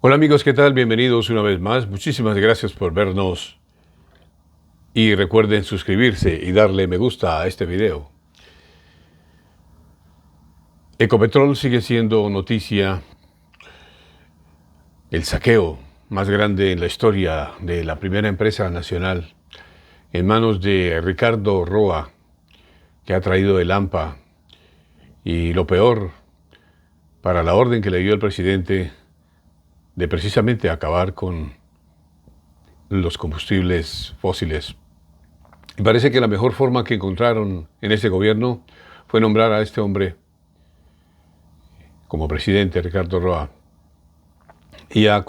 Hola amigos, ¿qué tal? Bienvenidos una vez más. Muchísimas gracias por vernos y recuerden suscribirse y darle me gusta a este video. Ecopetrol sigue siendo noticia, el saqueo más grande en la historia de la primera empresa nacional en manos de Ricardo Roa, que ha traído el AMPA y lo peor para la orden que le dio el presidente de precisamente acabar con los combustibles fósiles. Y parece que la mejor forma que encontraron en este gobierno fue nombrar a este hombre como presidente, Ricardo Roa, y ha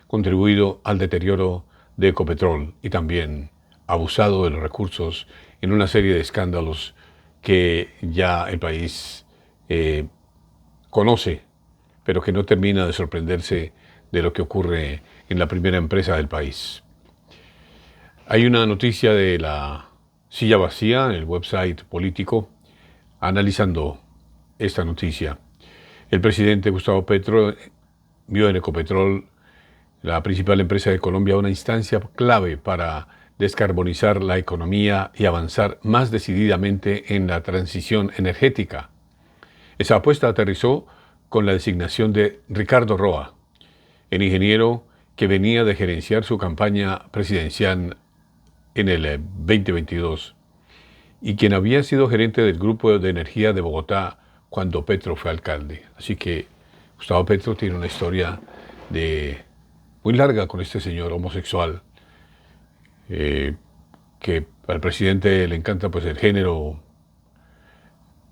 contribuido al deterioro de Ecopetrol y también abusado de los recursos en una serie de escándalos que ya el país conoce, pero que no termina de sorprenderse de lo que ocurre en la primera empresa del país. Hay una noticia de la silla vacía en el website político analizando esta noticia. El presidente Gustavo Petro vio en Ecopetrol, la principal empresa de Colombia, una instancia clave para descarbonizar la economía y avanzar más decididamente en la transición energética. Esa apuesta aterrizó con la designación de Ricardo Roa, el ingeniero que venía de gerenciar su campaña presidencial en el 2022 y quien había sido gerente del Grupo de Energía de Bogotá cuando Petro fue alcalde. Así que Gustavo Petro tiene una historia muy larga con este señor homosexual, que al presidente le encanta pues el género,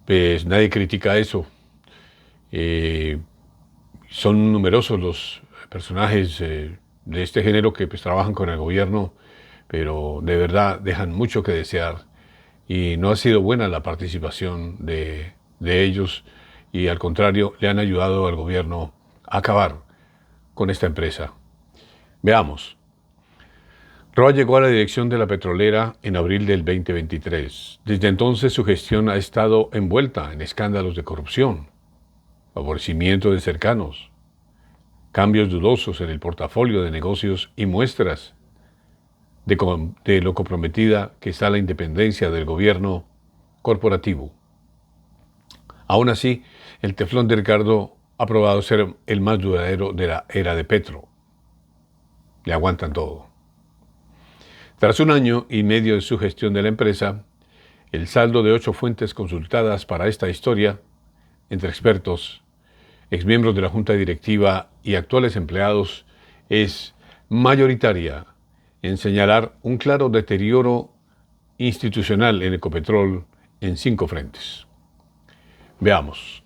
pues nadie critica eso. Eh, Son numerosos los personajes de este género que pues trabajan con el gobierno, pero de verdad dejan mucho que desear y no ha sido buena la participación de ellos y al contrario le han ayudado al gobierno a acabar con esta empresa. Veamos. Roa llegó a la dirección de la petrolera en abril del 2023. Desde entonces su gestión ha estado envuelta en escándalos de corrupción, favorecimiento de cercanos, cambios dudosos en el portafolio de negocios y muestras de lo comprometida que está la independencia del gobierno corporativo. Aún así, el teflón de Ricardo ha probado ser el más duradero de la era de Petro. Le aguantan todo. Tras un año y medio de su gestión de la empresa, el saldo de 8 fuentes consultadas para esta historia, entre expertos, exmiembros de la junta directiva y actuales empleados, es mayoritaria en señalar un claro deterioro institucional en Ecopetrol en 5 frentes. Veamos.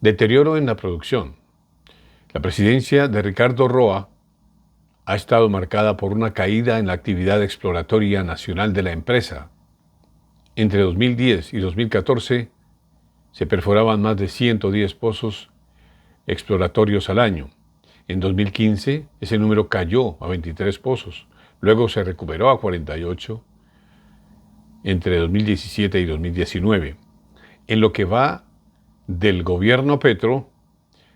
Deterioro en la producción. La presidencia de Ricardo Roa ha estado marcada por una caída en la actividad exploratoria nacional de la empresa. Entre 2010 y 2014 se perforaban más de 110 pozos exploratorios al año. En 2015 ese número cayó a 23 pozos, luego se recuperó a 48 entre 2017 y 2019. En lo que va del gobierno Petro,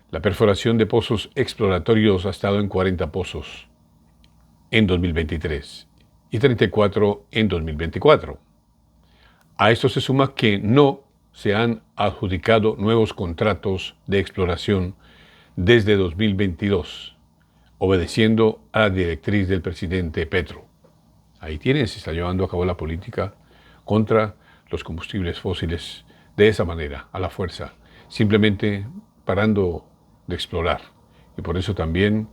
la perforación de pozos exploratorios ha estado en 40 pozos en 2023 y 34 en 2024. A esto se suma que no se han adjudicado nuevos contratos de exploración desde 2022, obedeciendo a la directriz del presidente Petro. Ahí tienen, se está llevando a cabo la política contra los combustibles fósiles de esa manera, a la fuerza, simplemente parando de explorar. Y por eso también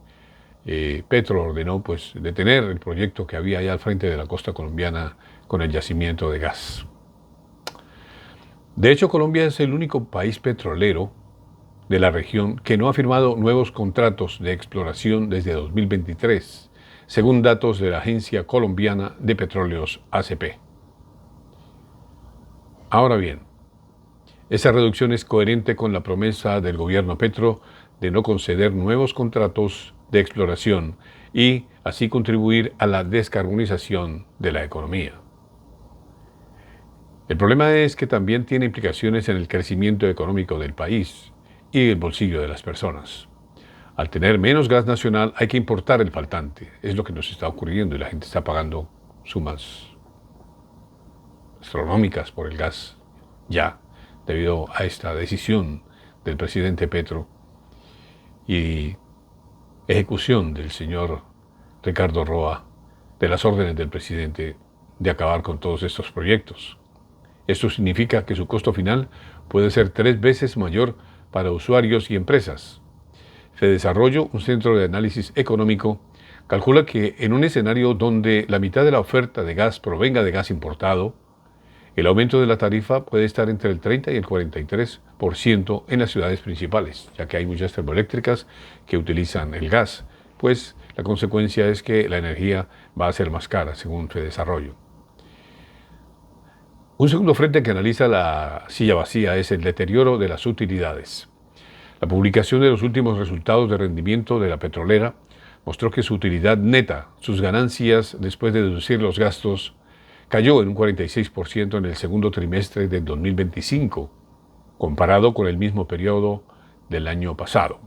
Petro ordenó pues detener el proyecto que había allá al frente de la costa colombiana con el yacimiento de gas. De hecho, Colombia es el único país petrolero de la región que no ha firmado nuevos contratos de exploración desde 2023, según datos de la Agencia Colombiana de Petróleos ACP. Ahora bien, esa reducción es coherente con la promesa del gobierno Petro de no conceder nuevos contratos de exploración y así contribuir a la descarbonización de la economía. El problema es que también tiene implicaciones en el crecimiento económico del país y el bolsillo de las personas. Al tener menos gas nacional hay que importar el faltante. Es lo que nos está ocurriendo y la gente está pagando sumas astronómicas por el gas ya, debido a esta decisión del presidente Petro y ejecución del señor Ricardo Roa de las órdenes del presidente de acabar con todos estos proyectos. Esto significa que su costo final puede ser 3 veces mayor para usuarios y empresas. Fedesarrollo, un centro de análisis económico, calcula que en un escenario donde la mitad de la oferta de gas provenga de gas importado, el aumento de la tarifa puede estar entre el 30 y el 43% en las ciudades principales, ya que hay muchas termoeléctricas que utilizan el gas, pues la consecuencia es que la energía va a ser más cara, según Fedesarrollo. Un segundo frente que analiza la silla vacía es el deterioro de las utilidades. La publicación de los últimos resultados de rendimiento de la petrolera mostró que su utilidad neta, sus ganancias después de deducir los gastos, cayó en un 46% en el segundo trimestre del 2025, comparado con el mismo periodo del año pasado.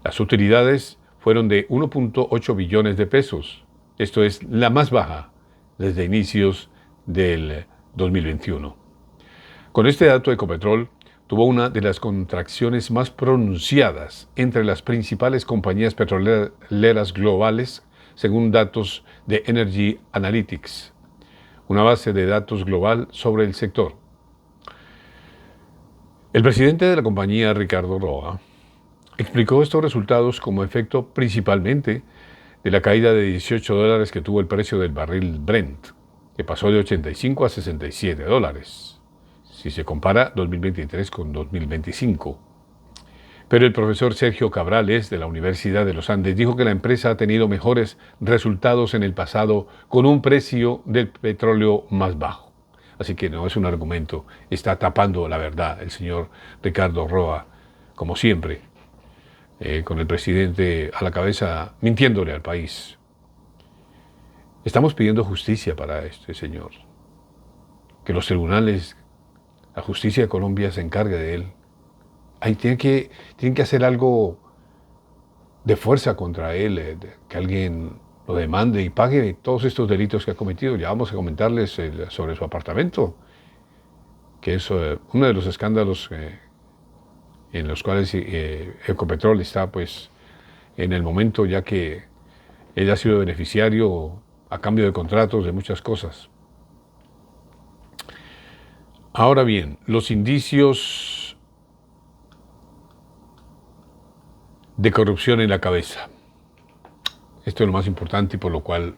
Las utilidades fueron de 1.8 billones de pesos. Esto es la más baja desde inicios del 2021. Con este dato, Ecopetrol tuvo una de las contracciones más pronunciadas entre las principales compañías petroleras globales, según datos de Energy Analytics, una base de datos global sobre el sector. El presidente de la compañía, Ricardo Roa, explicó estos resultados como efecto principalmente de la caída de $18 que tuvo el precio del barril Brent, que pasó de 85 a $67, si se compara 2023 con 2025. Pero el profesor Sergio Cabrales, de la Universidad de los Andes, dijo que la empresa ha tenido mejores resultados en el pasado con un precio del petróleo más bajo. Así que no es un argumento, está tapando la verdad el señor Ricardo Roa, como siempre, con el presidente a la cabeza, mintiéndole al país. Estamos pidiendo justicia para este señor, que los tribunales, la justicia de Colombia se encargue de él. Ahí tienen que hacer algo de fuerza contra él, que alguien lo demande y pague todos estos delitos que ha cometido. Ya vamos a comentarles sobre su apartamento, que es uno de los escándalos en los cuales Ecopetrol está pues en el momento, ya que él ha sido beneficiario a cambio de contratos de muchas cosas. Ahora bien, los indicios de corrupción en la cabeza. Esto es lo más importante y por lo cual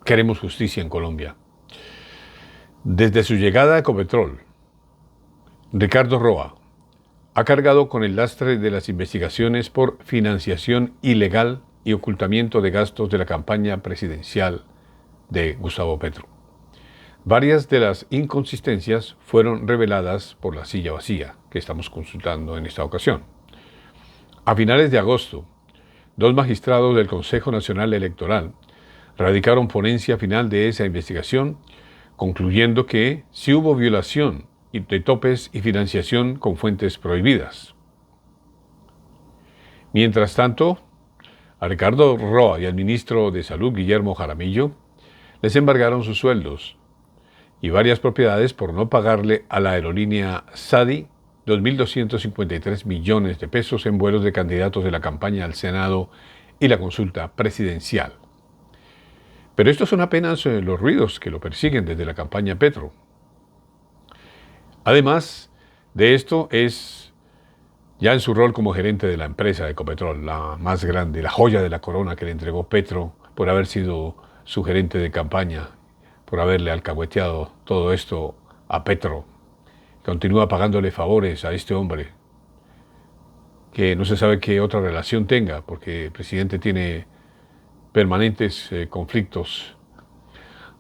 queremos justicia en Colombia. Desde su llegada a Ecopetrol, Ricardo Roa ha cargado con el lastre de las investigaciones por financiación ilegal y ocultamiento de gastos de la campaña presidencial de Gustavo Petro. Varias de las inconsistencias fueron reveladas por la silla vacía que estamos consultando en esta ocasión. A finales de agosto, 2 magistrados del Consejo Nacional Electoral radicaron ponencia final de esa investigación, concluyendo que sí hubo violación de topes y financiación con fuentes prohibidas. Mientras tanto, a Ricardo Roa y al ministro de Salud, Guillermo Jaramillo, les embargaron sus sueldos y varias propiedades por no pagarle a la aerolínea Sadi 2.253 millones de pesos en vuelos de candidatos de la campaña al Senado y la consulta presidencial. Pero estos son apenas los ruidos que lo persiguen desde la campaña Petro. Además de esto, es ya en su rol como gerente de la empresa de Ecopetrol, la más grande, la joya de la corona que le entregó Petro por haber sido su gerente de campaña, por haberle alcahueteado todo esto a Petro. Continúa pagándole favores a este hombre, que no se sabe qué otra relación tenga, porque el presidente tiene permanentes conflictos.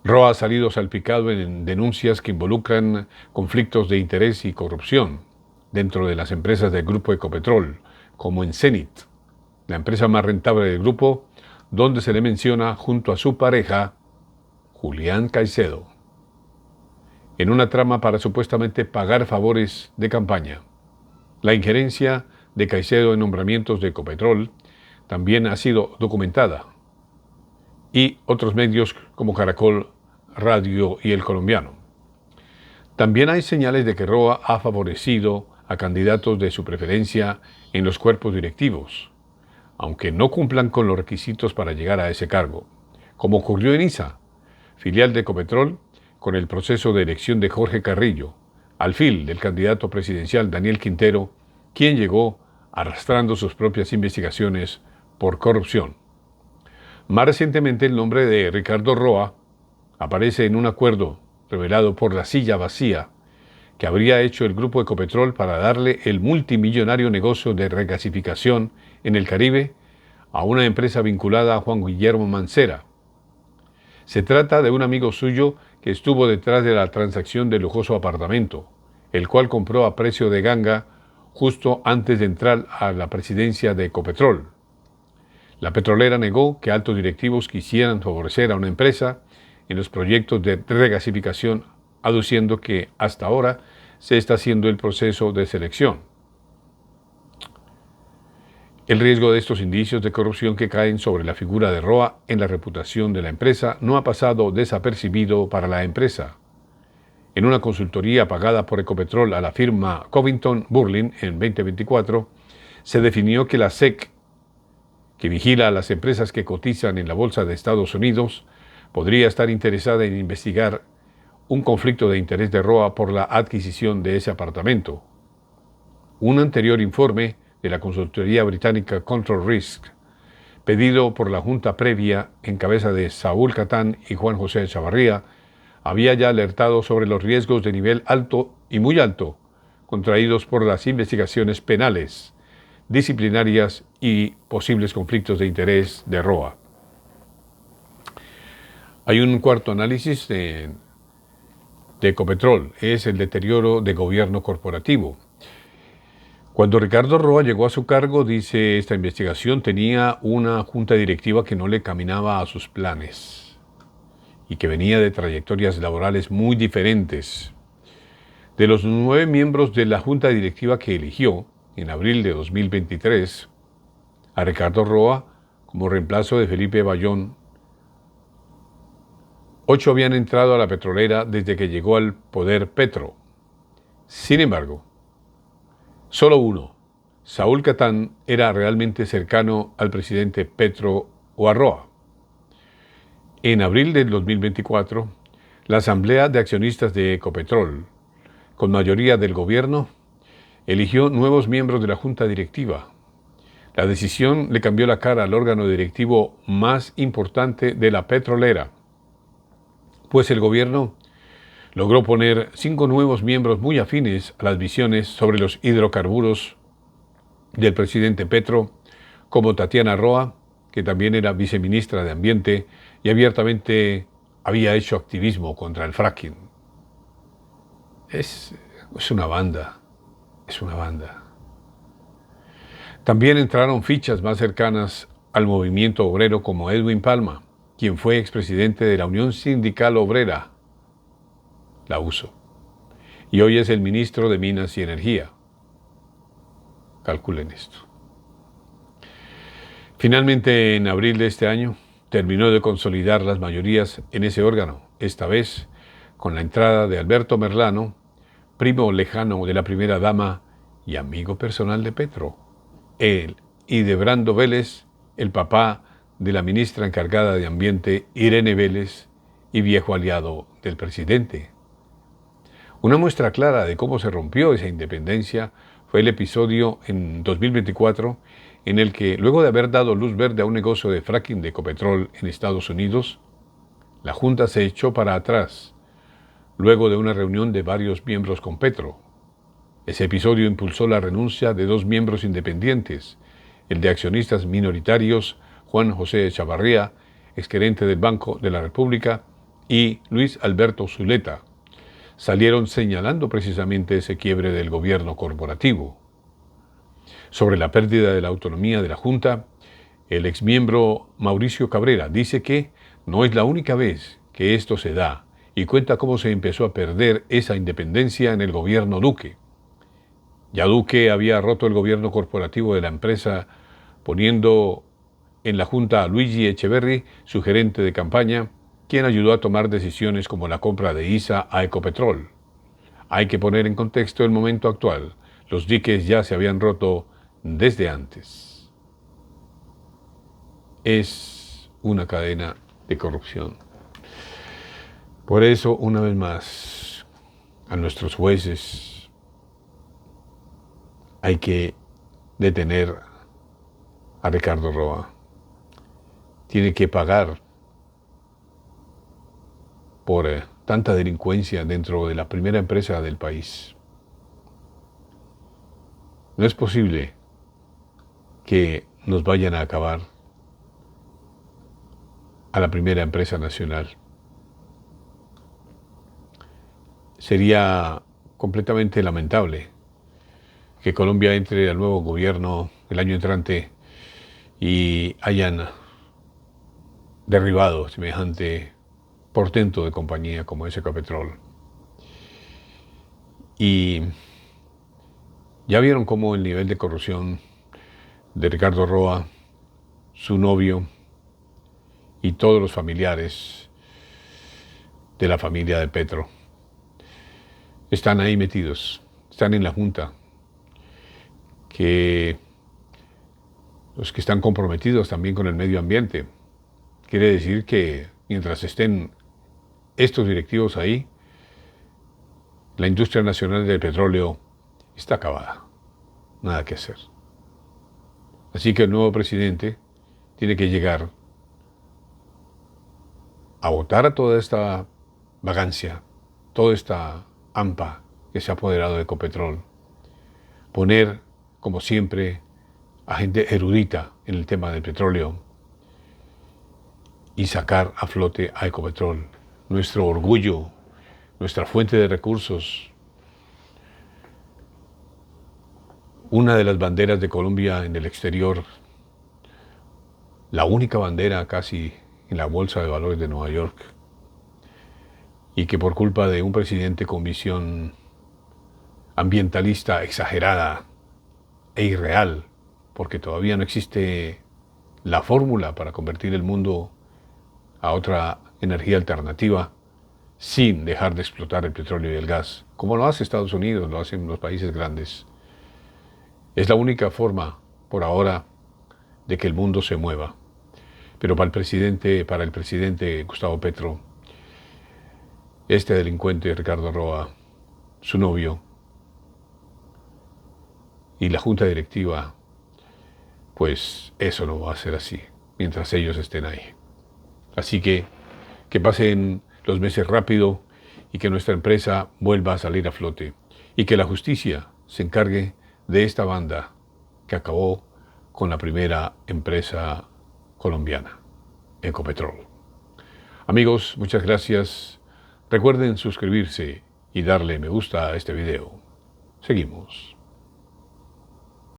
Roa ha salido salpicado en denuncias que involucran conflictos de interés y corrupción dentro de las empresas del grupo Ecopetrol, como en Cenit, la empresa más rentable del grupo, donde se le menciona junto a su pareja, Julián Caicedo, en una trama para supuestamente pagar favores de campaña. La injerencia de Caicedo en nombramientos de Ecopetrol también ha sido documentada, y otros medios como Caracol Radio y El Colombiano. También hay señales de que Roa ha favorecido a candidatos de su preferencia en los cuerpos directivos, aunque no cumplan con los requisitos para llegar a ese cargo, como ocurrió en ISA, filial de Ecopetrol, con el proceso de elección de Jorge Carrillo, alfil del candidato presidencial Daniel Quintero, quien llegó arrastrando sus propias investigaciones por corrupción. Más recientemente, el nombre de Ricardo Roa aparece en un acuerdo revelado por La Silla Vacía que habría hecho el grupo Ecopetrol para darle el multimillonario negocio de regasificación en el Caribe a una empresa vinculada a Juan Guillermo Mancera. Se trata de un amigo suyo que estuvo detrás de la transacción del lujoso apartamento, el cual compró a precio de ganga justo antes de entrar a la presidencia de Ecopetrol. La petrolera negó que altos directivos quisieran favorecer a una empresa en los proyectos de regasificación, aduciendo que hasta ahora se está haciendo el proceso de selección. El riesgo de estos indicios de corrupción que caen sobre la figura de Roa en la reputación de la empresa no ha pasado desapercibido para la empresa. En una consultoría pagada por Ecopetrol a la firma Covington Burling en 2024, se definió que la SEC, que vigila a las empresas que cotizan en la Bolsa de Estados Unidos, podría estar interesada en investigar un conflicto de interés de Roa por la adquisición de ese apartamento. Un anterior informe de la consultoría británica Control Risk, pedido por la Junta previa en cabeza de Saúl Catán y Juan José Echavarría, había ya alertado sobre los riesgos de nivel alto y muy alto contraídos por las investigaciones penales, disciplinarias y posibles conflictos de interés de Roa. Hay un cuarto análisis de Ecopetrol, es el deterioro de gobierno corporativo. Cuando Ricardo Roa llegó a su cargo, dice esta investigación, tenía una junta directiva que no le caminaba a sus planes y que venía de trayectorias laborales muy diferentes. De los 9 miembros de la junta directiva que eligió en abril de 2023, a Ricardo Roa como reemplazo de Felipe Bayón, 8 habían entrado a la petrolera desde que llegó al poder Petro. Sin embargo, solo uno, Saúl Catán, era realmente cercano al presidente Petro o a Roa. En abril del 2024, la Asamblea de Accionistas de Ecopetrol, con mayoría del gobierno, eligió nuevos miembros de la junta directiva. La decisión le cambió la cara al órgano directivo más importante de la petrolera, pues el gobierno logró poner 5 nuevos miembros muy afines a las visiones sobre los hidrocarburos del presidente Petro, como Tatiana Roa, que también era viceministra de Ambiente y abiertamente había hecho activismo contra el fracking. Es una banda, es una banda. También entraron fichas más cercanas al movimiento obrero como Edwin Palma, quien fue expresidente de la Unión Sindical Obrera, la USO, y hoy es el ministro de Minas y Energía. Calculen esto. Finalmente, en abril de este año, terminó de consolidar las mayorías en ese órgano, esta vez con la entrada de Alberto Merlano, primo lejano de la primera dama y amigo personal de Petro, él, y de Brando Vélez, el papá de la ministra encargada de Ambiente, Irene Vélez, y viejo aliado del presidente. Una muestra clara de cómo se rompió esa independencia fue el episodio en 2024 en el que, luego de haber dado luz verde a un negocio de fracking de Ecopetrol en Estados Unidos, la Junta se echó para atrás, luego de una reunión de varios miembros con Petro. Ese episodio impulsó la renuncia de 2 miembros independientes, el de accionistas minoritarios Juan José Echavarría, exgerente del Banco de la República, y Luis Alberto Zuleta. Salieron señalando precisamente ese quiebre del gobierno corporativo. Sobre la pérdida de la autonomía de la Junta, el exmiembro Mauricio Cabrera dice que no es la única vez que esto se da y cuenta cómo se empezó a perder esa independencia en el gobierno Duque. Ya Duque había roto el gobierno corporativo de la empresa, poniendo en la junta a Luigi Echeverri, su gerente de campaña, quien ayudó a tomar decisiones como la compra de ISA a Ecopetrol. Hay que poner en contexto el momento actual. Los diques ya se habían roto desde antes. Es una cadena de corrupción. Por eso, una vez más, a nuestros jueces hay que detener a Ricardo Roa. Tiene que pagar por tanta delincuencia dentro de la primera empresa del país. No es posible que nos vayan a acabar a la primera empresa nacional. Sería completamente lamentable que Colombia entre al nuevo gobierno el año entrante y hayan derribado semejante portento de compañía como es Ecopetrol. Y ya vieron cómo el nivel de corrupción de Ricardo Roa, su novio y todos los familiares de la familia de Petro están ahí metidos, están en la junta, que los que están comprometidos también con el medio ambiente. Quiere decir que mientras estén estos directivos ahí, la industria nacional del petróleo está acabada. Nada que hacer. Así que el nuevo presidente tiene que llegar a votar a toda esta vagancia, toda esta hampa que se ha apoderado de Ecopetrol. Poner, como siempre, a gente erudita en el tema del petróleo y sacar a flote a Ecopetrol, nuestro orgullo, nuestra fuente de recursos, una de las banderas de Colombia en el exterior, la única bandera casi en la Bolsa de Valores de Nueva York, y que por culpa de un presidente con visión ambientalista exagerada e irreal, porque todavía no existe la fórmula para convertir el mundo a otra energía alternativa sin dejar de explotar el petróleo y el gas, como lo hace Estados Unidos, lo hacen los países grandes. Es la única forma, por ahora, de que el mundo se mueva. Pero para el presidente Gustavo Petro, este delincuente Ricardo Roa, su novio y la junta directiva, pues eso no va a ser así, mientras ellos estén ahí. Así que pasen los meses rápido y que nuestra empresa vuelva a salir a flote y que la justicia se encargue de esta banda que acabó con la primera empresa colombiana, Ecopetrol. Amigos, muchas gracias. Recuerden suscribirse y darle me gusta a este video. Seguimos.